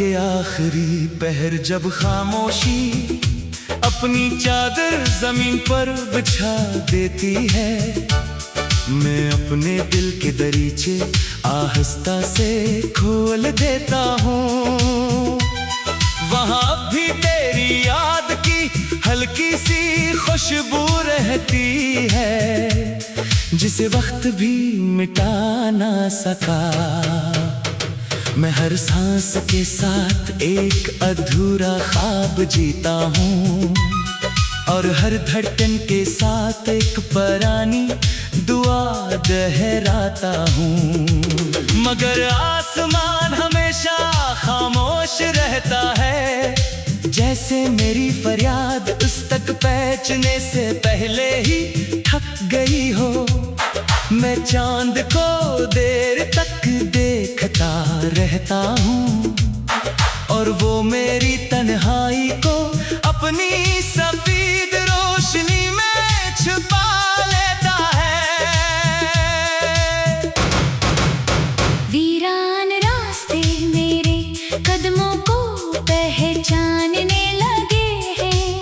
के आखिरी पहर जब खामोशी अपनी चादर जमीन पर बिछा देती है, मैं अपने दिल के दरीचे आहिस्ता से खोल देता हूँ। वहाँ भी तेरी याद की हल्की सी खुशबू रहती है, जिसे वक्त भी मिटा ना सका। मैं हर सांस के साथ एक अधूरा ख्वाब जीता हूँ, और हर धड़कन के साथ एक पुरानी दुआ दोहराता हूँ। मगर आसमान हमेशा खामोश रहता है, जैसे मेरी फरियाद उस तक पहुंचने से पहले ही थक गई हो। मैं चांद को देर तक देखता रहता हूँ, और वो मेरी तन्हाई को अपनी सफेद रोशनी में छुपा लेता है। वीरान रास्ते मेरे कदमों को पहचानने लगे हैं,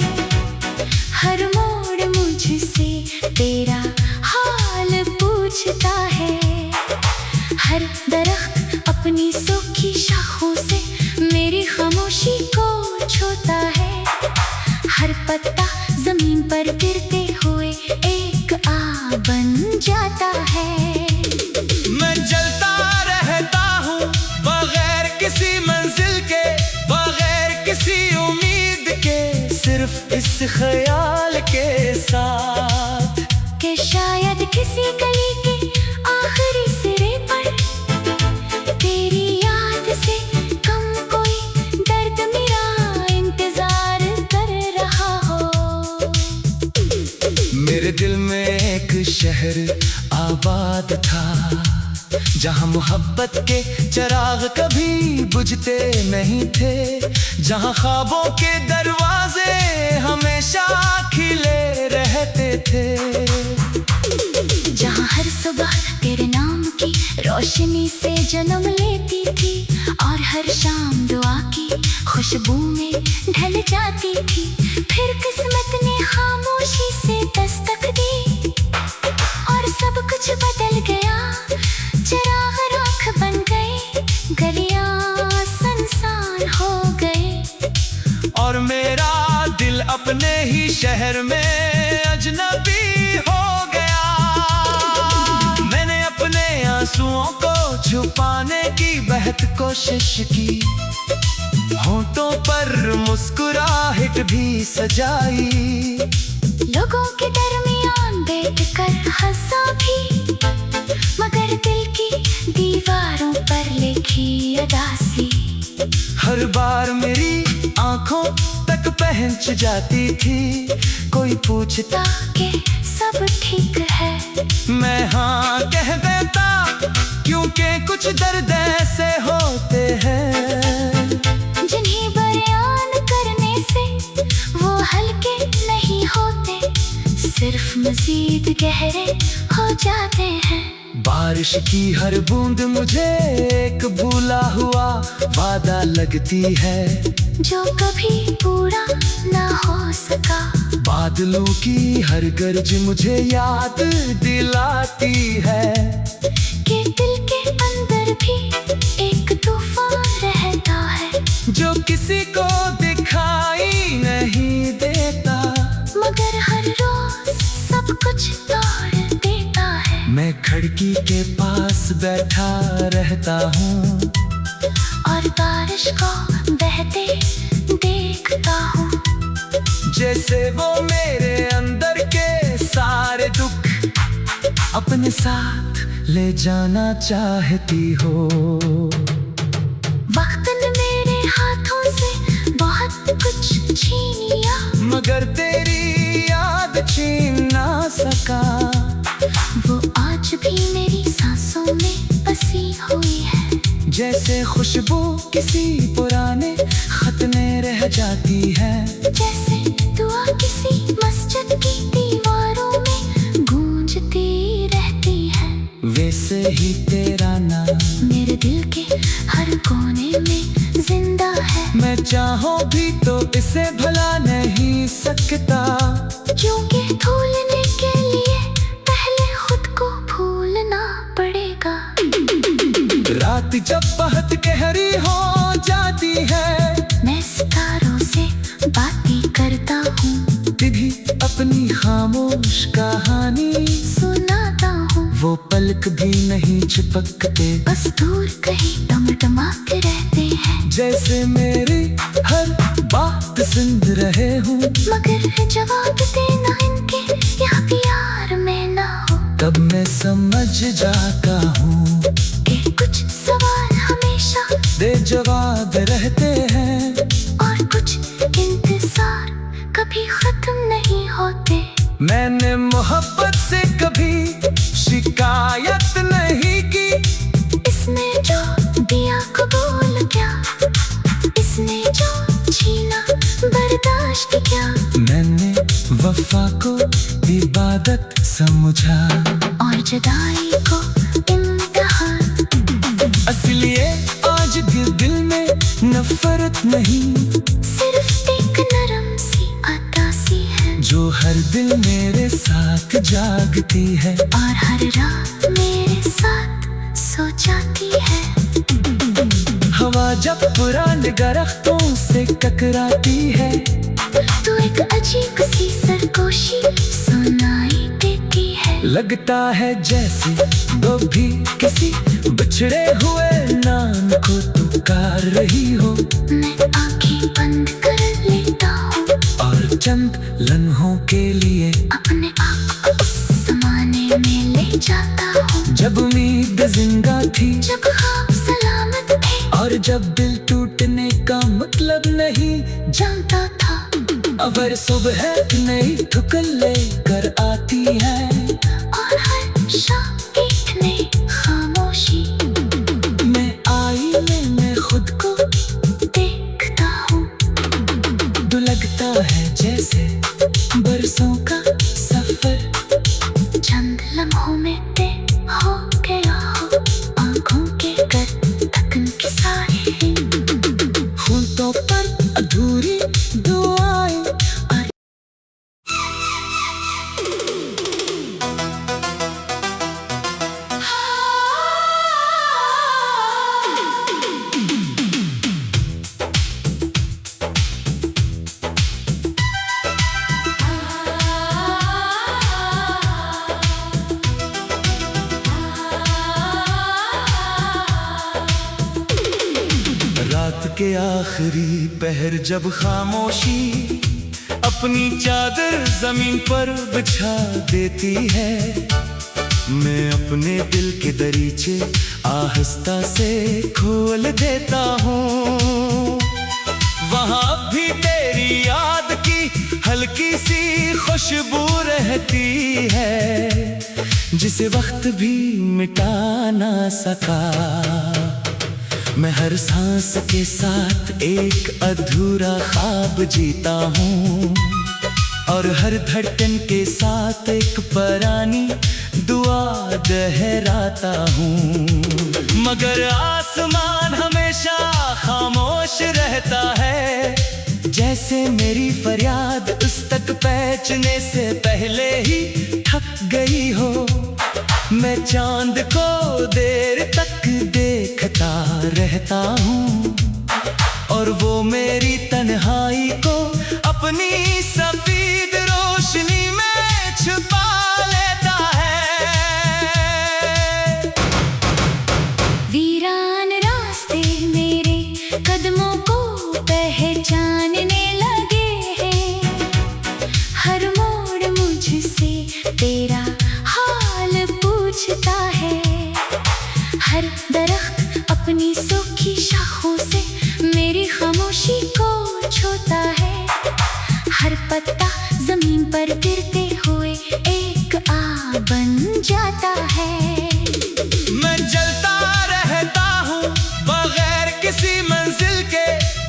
हर मोड़ मुझसे तेरा हाल पूछता है। हर दरख्त अपनी सूखी शाखों से मेरी खामोशी को छूता है, हर पत्ता जमीन पर गिरते हुए एक आ बन जाता है। मैं चलता रहता हूँ बगैर किसी मंजिल के, बगैर किसी उम्मीद के, सिर्फ इस ख्याल के साथ कि शायद किसी गली के आखिरी सिरे पर तेरी याद से कम कोई दर्द मेरा इंतजार कर रहा हो। मेरे दिल में एक शहर आबाद था, जहाँ मोहब्बत के चिराग कभी बुझते नहीं थे, जहाँ ख्वाबों के दरवाजे हमेशा खिले रहते थे, जहाँ हर सुबह तेरे नाम की रोशनी से जन्म लेती थी, और हर शाम दुआ की खुशबू में ढल जाती थी। फिर किस्मत ने खामोशी से दस्तक दी, और सब कुछ बदल गया। चिराग राख बन गए, गलियां सुनसान हो गए, और मेरा दिल अपने ही शहर में अजनबी हो गया। मैंने अपने आंसुओं को छुपाने की बेहद कोशिश की, होंठों पर मुस्कुराहट भी सजाई, लोगों के दरमियान बैठकर हंसा भी, मगर दिल की दीवारों पर लिखी अदासी हर बार मेरी आंखों तक पहुंच जाती थी। कोई पूछता कि सब ठीक है, मैं हाँ कह देता, क्योंकि कुछ दर्द ऐसे होते हैं जिन्हें बयान करने से वो हल्के नहीं होते, सिर्फ मजीद गहरे हो जाते हैं। बारिश की हर बूंद मुझे एक भूला हुआ वादा लगती है, जो कभी पूरा ना हो सका। बादलों की हर गरज मुझे याद दिलाती है कि दिल के अंदर भी एक तूफान रहता है, जो किसी को दिखाई नहीं देता, मगर हर रोज सब कुछ तोड़ देता है। मैं खिड़की के पास बैठा रहता हूँ, और बारिश को बहते देखता हूँ, जैसे वो मेरे अंदर के सारे दुख अपने साथ ले जाना चाहती हो। वक्त ने मेरे हाथों से बहुत कुछ छीन लिया, मगर तेरी याद छीन ना सका। वो आज भी मेरी सांसों में बसी हुई है, जैसे खुशबू किसी पुराने खत में रह जाती है, जैसे दुआ किसी मस्जिद की दीवारों में गूंजती रहती है। वैसे ही तेरा नाम मेरे दिल के हर कोने में जिंदा से भला नहीं सकता, क्योंकि भूलने के लिए पहले खुद को भूलना पड़ेगा। रात जब बहुत गहरी हो जाती है, मैं सितारों से बातें करता हूँ, भी अपनी खामोश कहानी सुनाता हूँ। वो पलक भी नहीं चिपकते, बस दूर कहीं टमटमाते रहते हैं, जैसे मेरी हर बात सुन रहे हूँ। मगर जवाब देना इनके यहाँ प्यार में ना हो। तब मैं समझ जाता हूँ कि कुछ सवाल हमेशा बेजवाब रहते हैं, और कुछ इंतजार कभी खत्म नहीं होते। मैंने मोहब्बत से कभी शिकायत नहीं की, इसने जो दिया कबूल क्या, इसने जो छीना बर्दाश्त क्या। मैंने वफा को इबादत समझा, और जुदाई को इम्तिहान। इसलिए आज दिल में नफरत नहीं, सिर्फ एक नरम सी अतासी है, जो हर दिल मेरे साथ जागती है, और हर रात मेरे साथ सो जाती है। हवा जब पुराने दरख्तों से टकराती है, तो एक अजीब सी सरगोशी सुनाई देती है। लगता है जैसे तो भी किसी बिछड़े हुए नाम को पुकार रही हो। मैं आंखें बंद कर लेता हूँ, और चंद लम्हों के लिए अपने आप को उस ज़माने में ले जाता हूँ, जब उम्मीद जिंदा थी, जब ख्वाब सलामत थे, और जब दिल टूटने का मतलब नहीं जानता था। अगर सुबह नई ठुकर लेकर आती है, और हर शाम एक नई खामोशी, मैं आईने में खुद को देखता हूँ। तो लगता है जैसे बरसों का सफर चंद लम्हों में तय हो गया हो, आँखों के कर थकन के साए, होंठों पर अधूरी दुआएं। रात के आखिरी पहर जब खामोशी अपनी चादर जमीन पर बिछा देती है, मैं अपने दिल के दरीचे आहिस्ता से खोल देता हूँ। वहाँ भी तेरी याद की हल्की सी खुशबू रहती है, जिसे वक्त भी मिटा ना सका। मैं हर सांस के साथ एक अधूरा ख्वाब जीता हूँ, और हर धड़कन के साथ एक पुरानी दुआ दोहराता हूँ। मगर आसमान हमेशा खामोश रहता है, जैसे मेरी फरियाद उस तक पहुंचने से पहले ही थक गई हो। मैं चांद को देर तक देखता रहता हूँ, और वो मेरी तन्हाई को अपनी सफेद रोशनी में छुपा लेता है। वीरान रास्ते मेरे कदमों को पहचानने लगे हैं, हर मोड़ मुझसे तेरा हाल पूछता है। हर दरख्त अपनी सूखी शाखों से मेरी खामोशी को छूता है, हर पत्ता जमीन पर गिरते हुए एक आग बन जाता है। मैं चलता रहता हूँ बगैर किसी मंजिल के,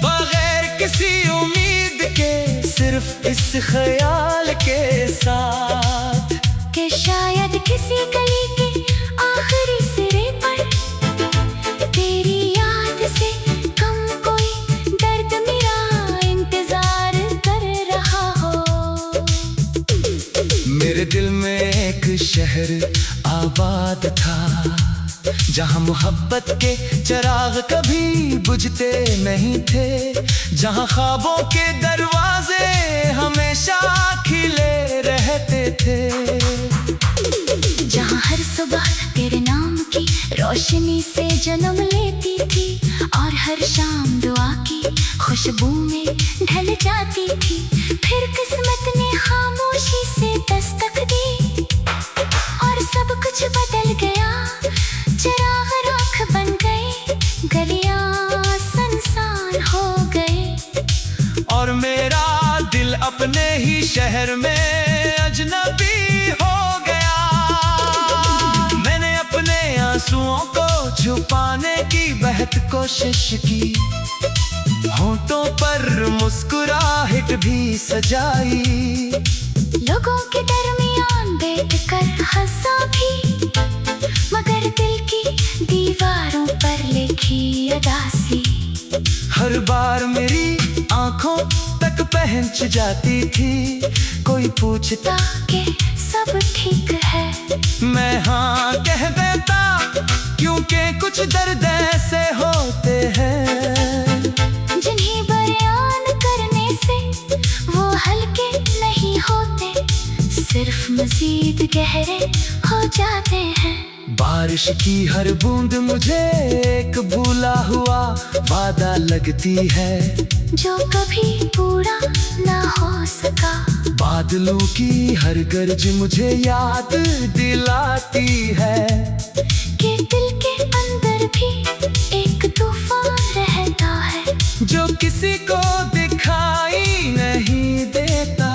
बगैर किसी उम्मीद के, सिर्फ इस ख्याल के साथ कि शायद किसी गली के आखिरी सिरे पर तेरी याद से कम कोई दर्द मेरा इंतजार दिल में एक शहर आबाद था, जहाँ मोहब्बत के चिराग कभी बुझते नहीं थे, जहाँ ख्वाबों के दरवाजे हमेशा खिले रहते थे, जहाँ हर सुबह तेरे नाम की रोशनी से जन्म लेती थी और हर शाम दुआ की खुशबू में ढल जाती थी। फिर किस्मत ने खामोशी से दस्तक दी और सब कुछ बदल गया। चिराग राख बन गए, गलियां सुनसान हो गए और मेरा दिल अपने ही शहर में अजनबी हो गया। मैंने अपने आंसुओं को छुपाने की बेहद कोशिश की, होंठों पर मुस्कुराहट भी सजाई, लोगों के दरमियान बैठकर हंसा भी, मगर दिल की दीवारों पर लिखी अदासी हर बार मेरी आंखों तक पहुंच जाती थी। कोई पूछता कि सब ठीक है, मैं हाँ कह देता, क्योंकि कुछ दर्द ऐसे होते हैं जिन्हें बयान करने से वो हल्के नहीं होते, सिर्फ मजीद गहरे हो जाते हैं। बारिश की हर बूंद मुझे एक भूला हुआ वादा लगती है, जो कभी पूरा ना हो सका। बादलों की हर गरज मुझे याद दिलाती है कि दिल के अंदर भी एक तूफान रहता है, जो किसी को दिखाई नहीं देता,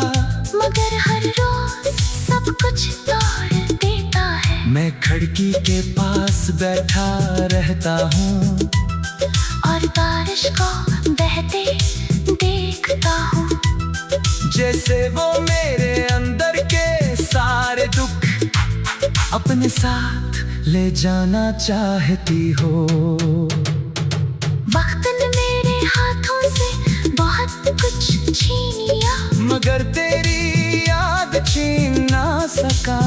मगर हर रोज सब कुछ तोड़ देता है। मैं खिड़की के पास बैठा रहता हूँ और बारिश को बहते देखता हूँ, जैसे वो मेरे अंदर के सारे दुख अपने साथ ले जाना चाहती हो। वक्त ने मेरे हाथों से बहुत कुछ छीन लिया, मगर तेरी याद छीन ना सका।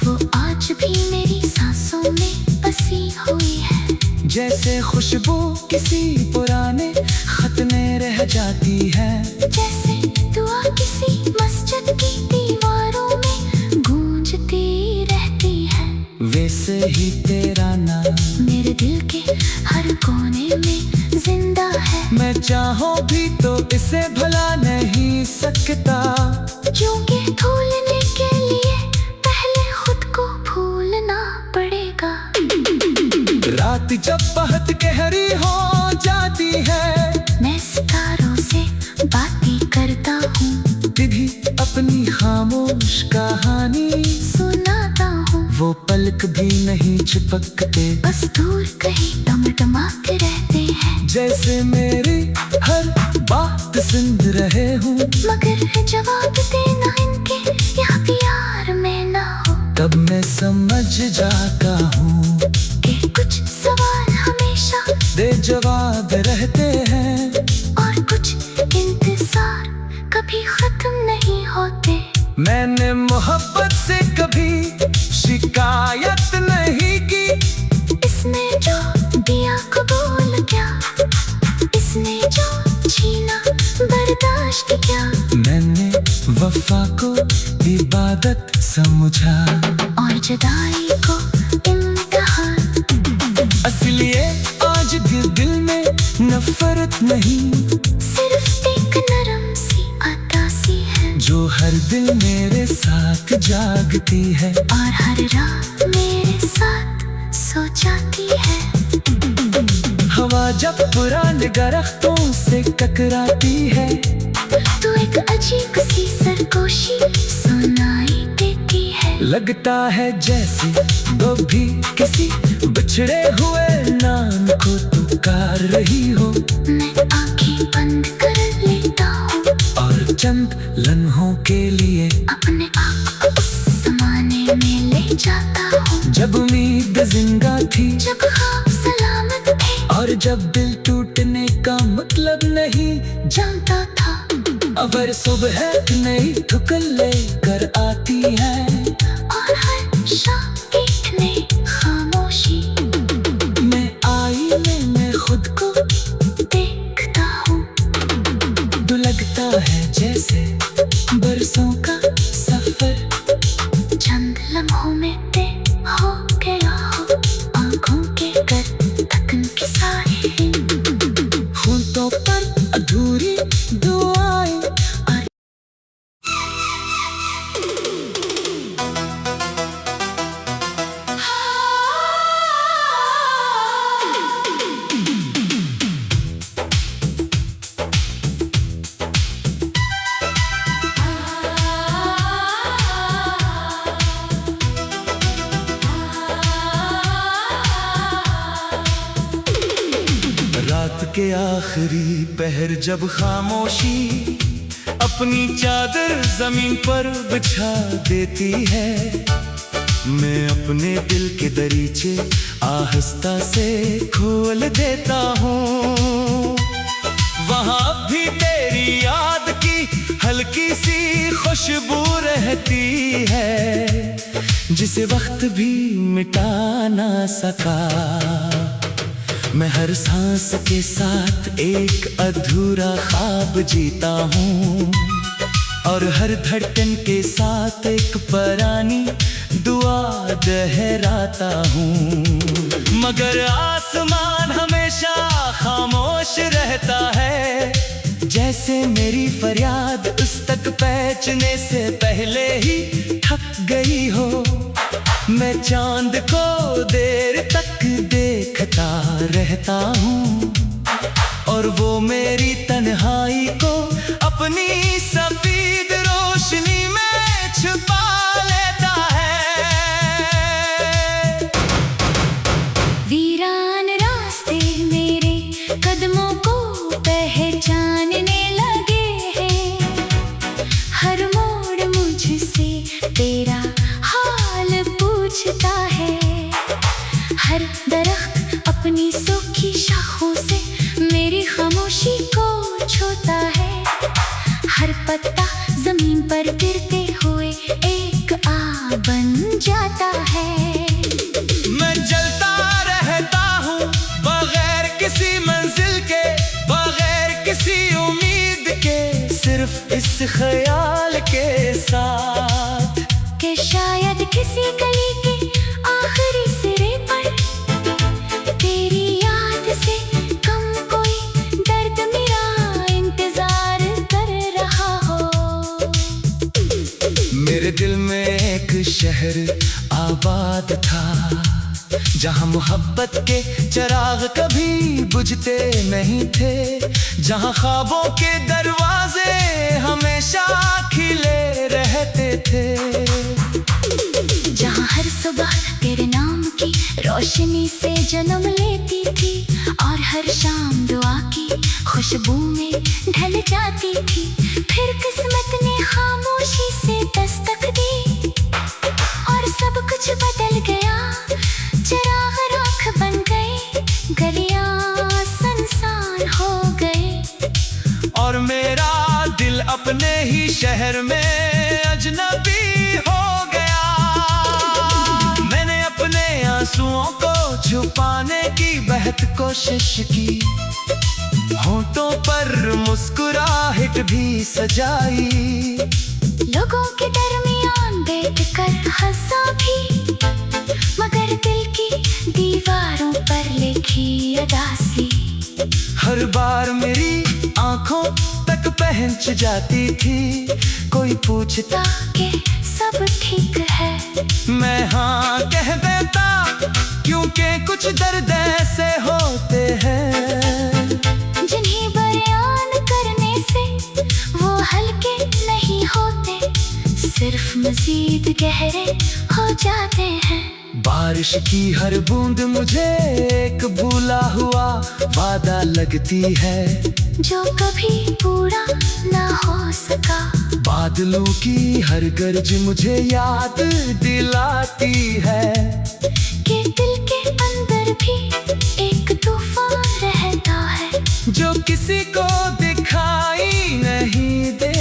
वो आज भी मेरी सांसों में बसी हुई है, जैसे खुशबू किसी पुराने खत में रह जाती है, जैसे दुआ किसी मस्जिद की दीवारों में गूंजती रहती है। वैसे ही तेरा नाम मेरे दिल के हर कोने में जिंदा है, मैं चाहूं भी तो इसे भुला नहीं सकता, क्योंकि भूलने के लिए पहले खुद को भूलना पड़ेगा। रात जब बहुत गहरी हो जाती है, मैं सितारों से बातें करता हूँ, भी अपनी खामोश कहानी सुनाता हूँ। वो पलक भी नहीं चिपकते, बस दूर कहीं टमटमा के रहते हैं, जैसे मेरी हर बात सुन रहे हूँ, मगर जवाब देना इनके यहाँ प्यार में ना हो। तब मैं समझ जाता हूँ कि कुछ सवाल हमेशा बेजवाब रहते हैं, और कुछ इंतजार कभी खत्म नहीं होते। मैंने मोहब्बत से कभी शिकायत नहीं की, इसने जो दिया कबूल क्या, इसने जो छीना बर्दाश्त क्या। मैंने वफा को इबादत समझा और जुदाई को इम्तिहान, इसलिए आज दिल में नफरत नहीं, सिर्फ एक नरम सी अतासी है, जो हर दिल मेरे साथ जागती है और हर रात मेरे साथ सो जाती है। हवा जब पुराने दरख्तों से टकराती है, तो एक अजीब सी सरगोशी सुनाई देती है, लगता है जैसे वो भी किसी बिछड़े हुए नाम को पुकार रही हो। मैं आंखें बंद कर लेता हूँ और चंद लम्हों के लिए अपने आप को उस ज़माने में ले जाता हूँ, जब उम्मीद जिंदा थी, जब ख्वाब सलामत थे, और जब दिल टूटने का मतलब नहीं जानता था। अगर सुबह नई ठुकर लेकर आती है और हर शाम एक नई खामोशी। मैं आईने में खुद को देखता हूँ, तो लगता है जैसे बरसों का सफर चंद लम्हों में तय हो गया हो। आंखों के कर थकन के साए, होंठों पर अधूरी दुआएं। रात के आखिरी पहर जब खामोशी अपनी चादर जमीन पर बिछा देती है, मैं अपने दिल के दरीचे आहिस्ता से खोल देता हूँ। वहाँ भी तेरी याद की हल्की सी खुशबू रहती है, जिसे वक्त भी मिटा ना सका। मैं हर सांस के साथ एक अधूरा ख्वाब जीता हूँ, और हर धड़कन के साथ एक पुरानी दुआ दोहराता हूँ। मगर आसमान हमेशा खामोश रहता है, जैसे मेरी फरियाद उस तक पहुंचने से पहले ही थक गई हो। मैं चांद को देर तक देखता रहता हूँ, और वो मेरी तन्हाई को अपनी सफेद रोशनी में छुपा लेता है। वीरान रास्ते मेरे कदमों को पहचानने लगे हैं। हर मोड़ मुझसे तेरा हाल पूछता है। हर दरख्त अपनी सूखी शाखों से मेरी खामोशी को छूता है। हर पत्ता जमीन पर गिरते हुए एक आग बन जाता है। मैं चलता रहता हूँ बगैर किसी मंजिल के, बगैर किसी उम्मीद के, सिर्फ इस ख्याल के साथ कि शायद किसी गली के आखिरी सिरे पर तेरी याद से कम कोई दर्द मेरा इंतजार कर रहा हो। मेरे दिल में एक शहर आबाद था, जहाँ मोहब्बत के चिराग कभी बुझते नहीं थे, जहाँ ख्वाबों के दरवाजे हमेशा खिले रहते थे, जहाँ हर सुबह तेरे नाम की रोशनी से जन्म लेती थी, और हर शाम दुआ की खुशबू में ढल जाती थी। फिर किस्मत ने खामोशी से दस्तक दी, और सब कुछ बदल गया। चिराग राख बन गए, गलियां सुनसान हो गए, और मेरा दिल अपने ही शहर में अजनबी हो गया। मैंने अपने आंसुओं को छुपाने की बेहद कोशिश की, होंठों पर मुस्कुराहट भी सजाई। लोगों के दरमियान बैठकर हंसा भी, मगर दिल की दीवारों पर लिखी अदासी हर बार मेरी आंखों तक पहुंच जाती थी। कोई पूछता कि सब ठीक है, मैं हाँ कह देता, क्योंकि कुछ दर्द ऐसे होते हैं जिन्हें बयान करने से वो हल्के नहीं होते, सिर्फ मजीद गहरे हो जाते हैं। बारिश की हर बूंद मुझे एक भूला हुआ वादा लगती है, जो कभी पूरा ना हो सका। बादलों की हर गरज मुझे याद दिलाती है कि दिल के अंदर भी एक तूफान रहता है, जो किसी को दिखाई नहीं दे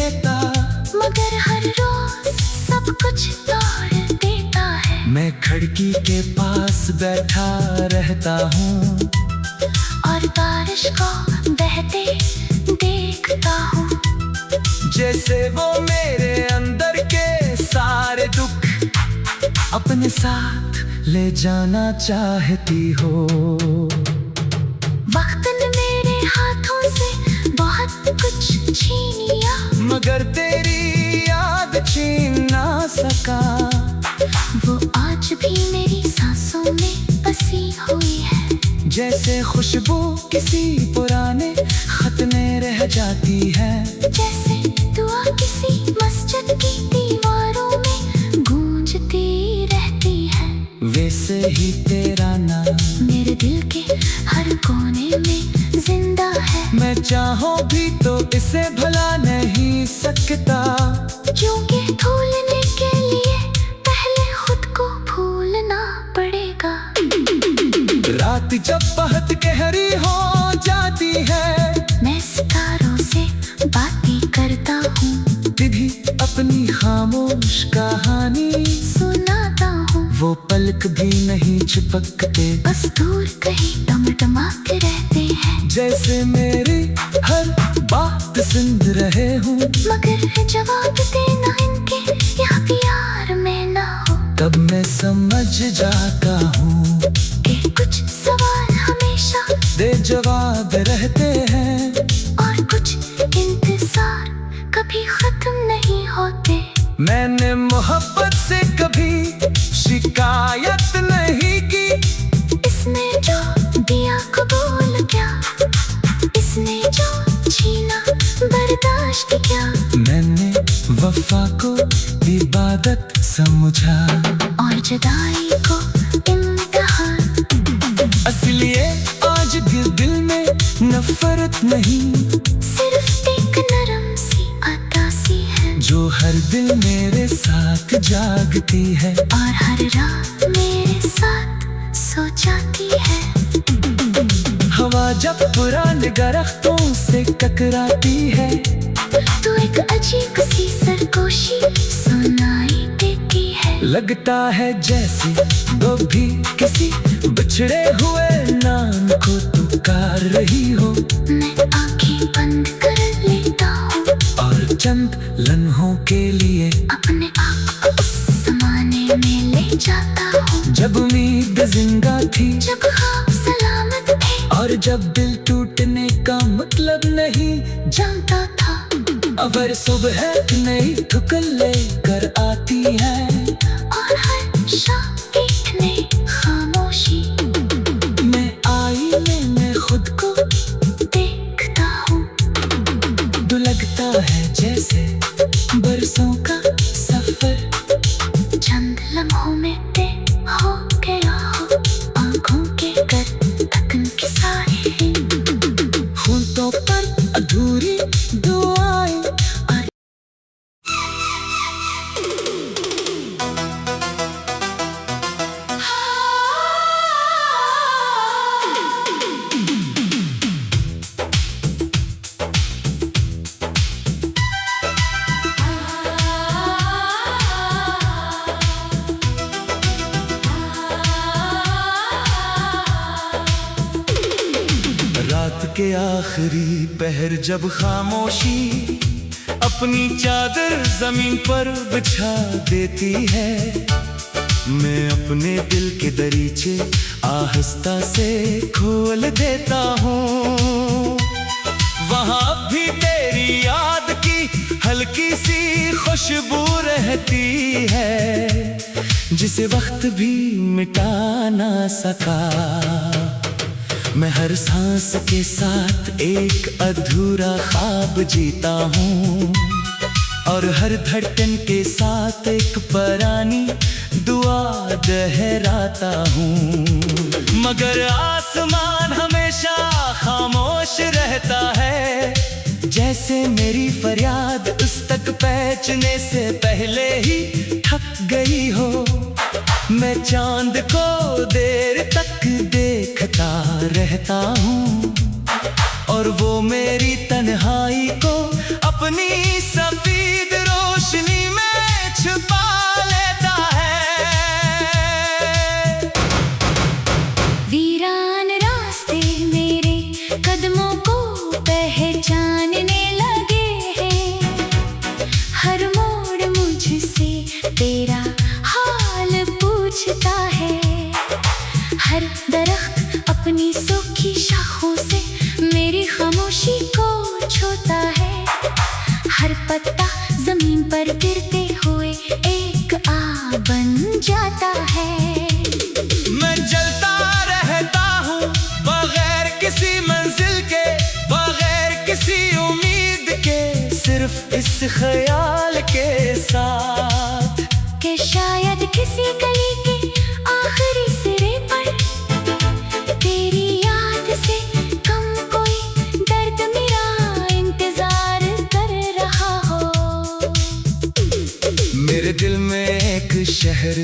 खिड़की के पास बैठा रहता हूँ और बारिश को बहते देखता हूँ। जैसे वो मेरे अंदर के सारे दुख अपने साथ ले जाना चाहती हो। वक्त ने मेरे हाथों से बहुत कुछ छीन लिया, मगर तेरी याद छीन ना सका। वो आज भी मेरी सांसों में बसी हुई है। जैसे खुशबू किसी पुराने खत में रह जाती है, जैसे दुआ किसी मस्जिद की दीवारों में गूंजती रहती है। वैसे ही तेरा नाम मेरे दिल के हर कोने में जिंदा है। मैं चाहूं भी तो इसे भुला नहीं सकता, क्योंकि भूलने के लिए पहले खुद को भूलना पड़ेगा। रात जब बहुत गहरी हो जाती है, मैं सितारों से बातें करता हूँ, भी अपनी खामोश कहानी सुनाता हूँ। वो पलक भी नहीं चिपकते, बस दूर कहीं टमटमा के रहते हैं। जैसे मेरी हर बात सुन रहे हूँ, मगर जवाब देना इनके यहाँ प्यार में ना हो। तब मैं समझ जाता हूँ कि कुछ सवाल हमेशा दे जवाब रहते हैं, और कुछ इंतजार कभी खत्म नहीं होते। मैंने मोहब्बत से कभी शिकायत नहीं की, इसने जो दिया कबूल क्या, इसने जो छीना बर्दाश्त क्या। मैंने वफा को इबादत समझा और जुदाई को इम्तिहान। इसलिए आज दिल में नफरत नहीं, सिर्फ एक नरम सी अता सी है, जो हर दिल मेरे साथ जागती है और हर रात मेरे साथ सो जाती है। हवा जब पुराने दरख्तों से टकराती है, तो एक अजीब सी सरगोशी सुनाई देती है। लगता है जैसे दो भी किसी बिछड़े हुए नाम को पुकार रही हो। मैं आंखें बंद कर लेता हूँ और चंद लम्हों के लिए अपने आप को उस ज़माने में ले जाता हूँ, जब उम्मीद जिंदा थी, जब ख्वाब सलामत थे, और जब दिल टूटने का मतलब नहीं जानता था। अगर सुबह नई ठुकर लेकर आती है, और हर शाम एक नई खामोशी, मैं आईने में खुद को देखता हूँ। तो लगता है जैसे बरसों का सफर चंद लम्हों में तय हो गया हो। आंखों के कर थकन के साए, होंठों पर अधूरी दुआएं, और रात के आखिरी पहर जब खामोशी अपनी चादर जमीन पर बिछा देती है, मैं अपने दिल के दरीचे आहिस्ता से खोल देता हूँ। वहाँ भी तेरी याद की हल्की सी खुशबू रहती है, जिसे वक्त भी मिटा ना सका। मैं हर सांस के साथ एक अधूरा ख्वाब जीता हूँ, और हर धड़कन के साथ एक पुरानी दुआ दोहराता हूँ। मगर आसमान हमेशा खामोश रहता है, जैसे मेरी फरियाद उस तक पहुंचने से पहले ही थक गई हो। मैं चांद को देर तक देखता रहता हूँ, और वो मेरी तन्हाई को अपनी सफेद रोशनी में छुपा लेता है। तेरा हाल पूछता है। हर दरख्त अपनी सूखी शाखों से मेरी खामोशी को छूता है। हर पत्ता जमीन पर गिरते हुए एक आग बन जाता है। मैं चलता रहता हूँ बगैर किसी मंजिल के, बगैर किसी उम्मीद के, सिर्फ इस ख्याल के साथ कि शायद किसी गली के आखिरी सिरे पर तेरी याद से कम कोई दर्द मेरा इंतजार कर रहा हो। मेरे दिल में एक शहर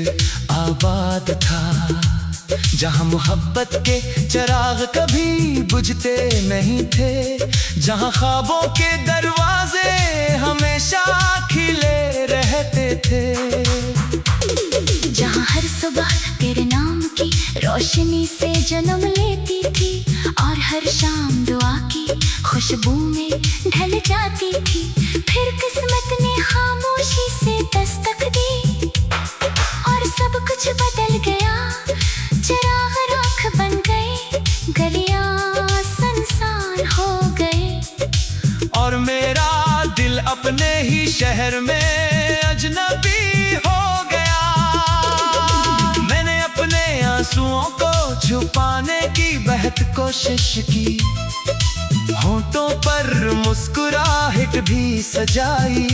आबाद था, जहाँ मोहब्बत के चिराग कभी बुझते नहीं थे, जहाँ ख्वाबों के दरवाजे हमेशा खिले रहते थे, जहाँ हर सुबह तेरे नाम की रोशनी से जन्म लेती थी और हर शाम दुआ की खुशबू में ढल जाती थी। फिर किस्मत ने खामोशी से दस्तक दी और सब कुछ बदल गया। चिराग राख बन गए, गलियां सुनसान हो गए और मेरा दिल अपने ही शहर में अजनबी हो गया। मैंने अपने आंसुओं को छुपाने की बेहद कोशिश की, होंठों पर मुस्कुराहट भी सजाई,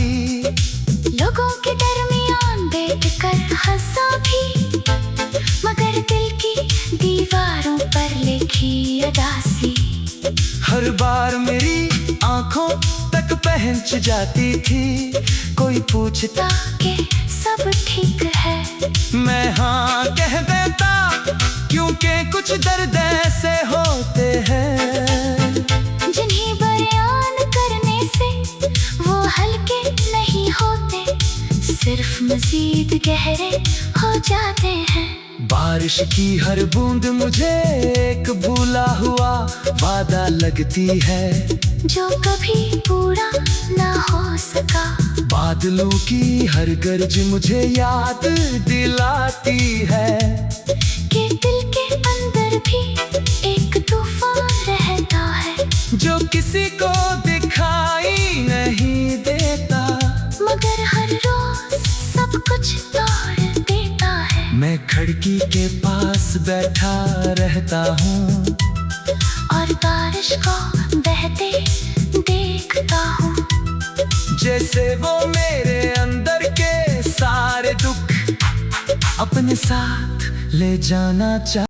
लोगों के दरमियान बैठकर हंसा भी, मगर दिल की दीवारों पर लिखी अदासी हर बार मेरी आंखों तक पहुंच जाती थी। कोई पूछता कि सब ठीक है, मैं हाँ कह देता, क्योंकि कुछ दर्द ऐसे होते हैं जिन्हें बयान करने से वो हल्के नहीं होते, सिर्फ मजीद गहरे हो जाते हैं। बारिश की हर बूंद मुझे एक भूला हुआ वादा लगती है, जो कभी पूरा ना हो सका। बादलों की हर गर्ज मुझे याद दिलाती है कि दिल के अंदर भी एक तूफान रहता है, जो किसी को दिखाई नहीं देता, मगर हर रोज सब कुछ तोड़ देता है। मैं खिड़की के पास बैठा रहता हूँ और बारिश को बहते देखता हूँ, जैसे वो मेरे अंदर के सारे दुख अपने साथ ले जाना चाहता।